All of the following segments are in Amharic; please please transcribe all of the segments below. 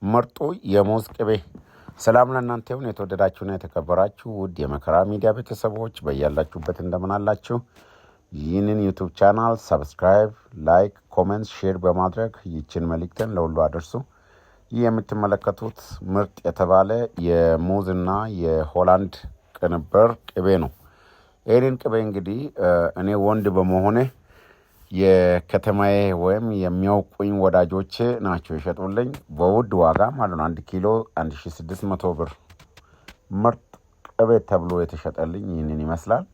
ምርጡ የሙዝ ቅቤ። ሰላም ለእናንተ ይሁን የተወደዳችሁና የተከበራችሁ ውድ የመከራ ሚዲያ ቤተሰቦች በያላችሁበት እንደምን አላችሁ? ይህንን ዩቲዩብ ቻናል ሰብስክራይብ፣ ላይክ፣ ኮሜንት፣ ሼር በማድረግ ይህችን መልእክትን ለሁሉ አድርሱ። ይህ የምትመለከቱት ምርጥ የተባለ የሙዝና የሆላንድ ቅንብር ቅቤ ነው። ይህንን ቅቤ እንግዲህ እኔ ወንድ በመሆኔ የከተማዬ ወይም የሚያውቁኝ ወዳጆቼ ናቸው የሸጡልኝ በውድ ዋጋ ማለት ነው። 1 ኪሎ 1600 ብር ምርጥ ቅቤ ተብሎ የተሸጠልኝ ይህንን ይመስላል።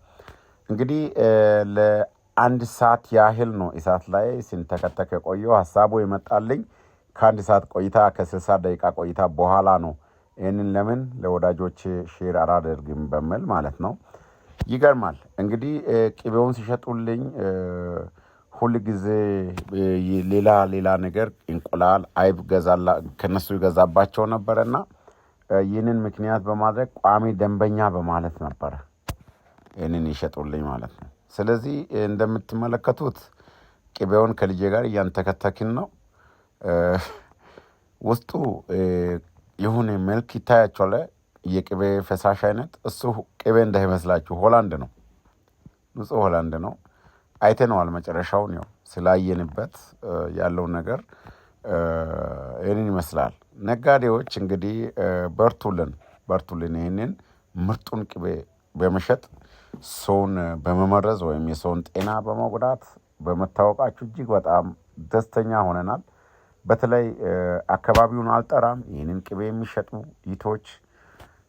እንግዲህ ለአንድ ሰዓት ያህል ነው እሳት ላይ ሲንተከተክ የቆየው። ሀሳቡ የመጣልኝ ከአንድ ሰዓት ቆይታ ከ60 ደቂቃ ቆይታ በኋላ ነው። ይህንን ለምን ለወዳጆቼ ሼር አላደርግም በሚል ማለት ነው። ይገርማል እንግዲህ ቅቤውን ሲሸጡልኝ ሁል ጊዜ ሌላ ነገር እንቁላል አይብ ከነሱ ይገዛባቸው ነበርና ይህንን ምክንያት በማድረግ ቋሚ ደንበኛ በማለት ነበር ይህንን ይሸጡልኝ ማለት ነው። ስለዚህ እንደምትመለከቱት ቅቤውን ከልጄ ጋር እያንተከተክን ነው። ውስጡ የሆነ መልክ ይታያቸዋል። የቅቤ ፈሳሽ አይነት እሱ ቅቤ እንዳይመስላችሁ ሆላንድ ነው፣ ንጹህ ሆላንድ ነው። አይተነዋል መጨረሻውን ያው ስላየንበት ያለውን ነገር ይህንን ይመስላል። ነጋዴዎች እንግዲህ በርቱልን ይህንን ምርጡን ቅቤ በመሸጥ ሰውን በመመረዝ ወይም የሰውን ጤና በመጉዳት በመታወቃችሁ እጅግ በጣም ደስተኛ ሆነናል። በተለይ አካባቢውን አልጠራም። ይህንን ቅቤ የሚሸጡ ይቶች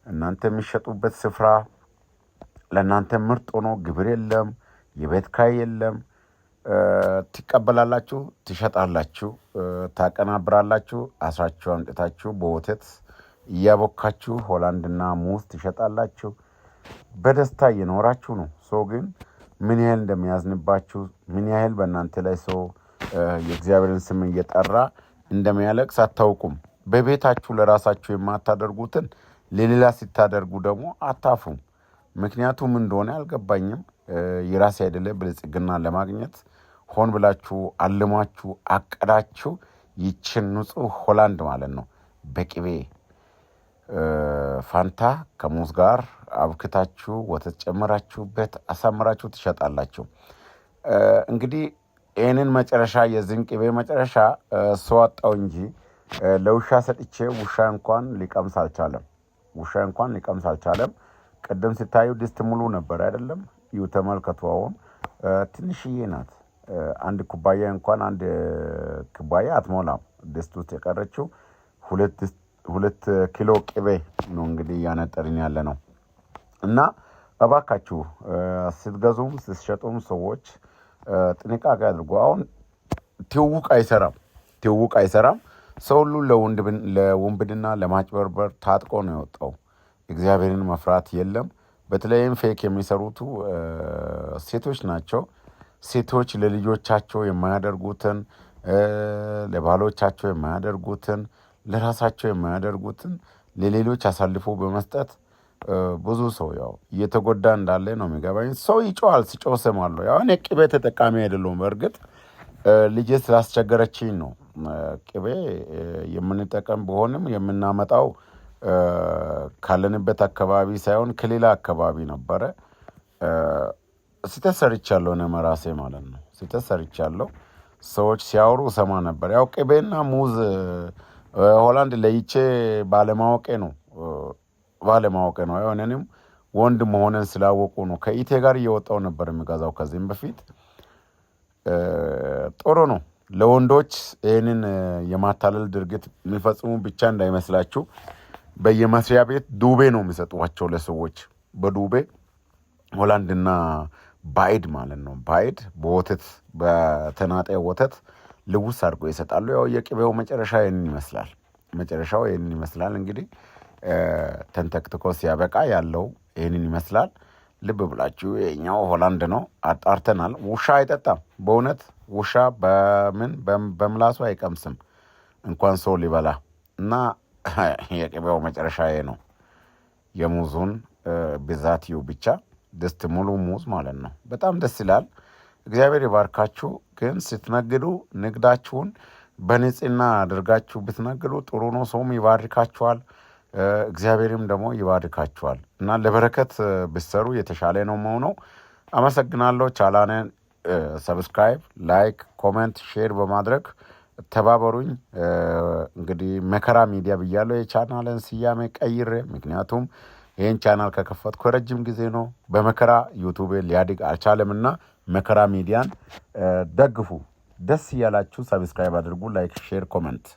እናንተ የሚሸጡበት ስፍራ ለእናንተ ምርጥ ሆኖ ግብር የለም፣ የቤት ኪራይ የለም። ትቀበላላችሁ፣ ትሸጣላችሁ፣ ታቀናብራላችሁ፣ አስራችሁ አምጥታችሁ በወተት እያቦካችሁ ሆላንድና ሙዝ ትሸጣላችሁ። በደስታ እየኖራችሁ ነው። ሰው ግን ምን ያህል እንደሚያዝንባችሁ፣ ምን ያህል በእናንተ ላይ ሰው የእግዚአብሔርን ስም እየጠራ እንደሚያለቅስ አታውቁም። በቤታችሁ ለራሳችሁ የማታደርጉትን ለሌላ ሲታደርጉ ደግሞ አታፉም። ምክንያቱም እንደሆነ አልገባኝም። የራሴ አይደለ ብልጽግና ለማግኘት ሆን ብላችሁ አልማችሁ አቀዳችሁ ይችን ንጹህ ሆላንድ ማለት ነው በቅቤ ፋንታ ከሙዝ ጋር አብክታችሁ ወተት ጨምራችሁበት አሳምራችሁ ትሸጣላችሁ። እንግዲህ ይህንን መጨረሻ የዚህን ቅቤ መጨረሻ ሰዋጣው እንጂ ለውሻ ሰጥቼ ውሻ እንኳን ሊቀምስ አልቻለም። ቅድም ሲታዩ ድስት ሙሉ ነበር አይደለም? ይሁ ተመልከቱ። አሁን ትንሽዬ ናት። አንድ ኩባያ እንኳን አንድ ኩባያ አትሞላም ድስት ውስጥ የቀረችው 2 ኪሎ ቅቤ ነው እንግዲህ እያነጠርን ያለ ነው። እና እባካችሁ ስትገዙም ስትሸጡም ሰዎች ጥንቃቄ አድርጉ። አሁን ትውውቅ አይሰራም። ሰው ሁሉ ለውንብድና ለማጭበርበር ታጥቆ ነው የወጣው። እግዚአብሔርን መፍራት የለም። በተለይም ፌክ የሚሰሩቱ ሴቶች ናቸው። ሴቶች ለልጆቻቸው የማያደርጉትን፣ ለባሎቻቸው የማያደርጉትን፣ ለራሳቸው የማያደርጉትን ለሌሎች አሳልፎ በመስጠት ብዙ ሰው ያው እየተጎዳ እንዳለ ነው የሚገባኝ። ሰው ይጮሃል፣ ሲጮህ እሰማለሁ። ያው እኔ ቅቤ ተጠቃሚ አይደለሁም። በእርግጥ ልጄ ስላስቸገረችኝ ነው። ቅቤ የምንጠቀም ቢሆንም የምናመጣው ካለንበት አካባቢ ሳይሆን ከሌላ አካባቢ ነበረ። ስህተት ሰርቻለሁ እኔ መራሴ ማለት ነው። ስህተት ሰርቻለሁ። ሰዎች ሲያወሩ ሰማ ነበር። ያው ቅቤና ሙዝ ሆላንድ ለይቼ ባለማወቄ ነው። ያው እኔንም ወንድ መሆንን ስላወቁ ነው። ከኢቴ ጋር እየወጣው ነበር የሚገዛው ከዚህም በፊት። ጥሩ ነው። ለወንዶች ይህንን የማታለል ድርጊት የሚፈጽሙ ብቻ እንዳይመስላችሁ። በየመስሪያ ቤት ዱቤ ነው የሚሰጧቸው ለሰዎች። በዱቤ ሆላንድና ባይድ ማለት ነው። ባይድ በወተት በተናጠ ወተት ልውስ አድርጎ ይሰጣሉ። ያው የቅቤው መጨረሻው ይህንን ይመስላል። እንግዲህ ተንተክትኮ ሲያበቃ ያለው ይህንን ይመስላል። ልብ ብላችሁ የኛው ሆላንድ ነው፣ አጣርተናል። ውሻ አይጠጣም። በእውነት ውሻ በምላሱ አይቀምስም እንኳን ሰው ሊበላ። እና የቅቤው መጨረሻ ነው። የሙዙን ብዛት ብቻ ድስት ሙሉ ሙዝ ማለት ነው። በጣም ደስ ይላል። እግዚአብሔር ይባርካችሁ። ግን ስትነግዱ ንግዳችሁን በንጽህና አድርጋችሁ ብትነግዱ ጥሩ ነው። ሰውም ይባርካችኋል፣ እግዚአብሔርም ደግሞ ይባርካችኋል እና ለበረከት ብትሰሩ የተሻለ ነው መሆነው። አመሰግናለሁ። ቻናሌን ሰብስክራይብ፣ ላይክ፣ ኮሜንት፣ ሼር በማድረግ ተባበሩኝ። እንግዲህ መከራ ሚዲያ ብያለሁ የቻናልን ስያሜ ቀይሬ፣ ምክንያቱም ይህን ቻናል ከከፈትኩ ረጅም ጊዜ ነው። በመከራ ዩቱብ ሊያድግ አልቻለምና መከራ ሚዲያን ደግፉ። ደስ እያላችሁ ሰብስክራይብ አድርጉ። ላይክ፣ ሼር፣ ኮሜንት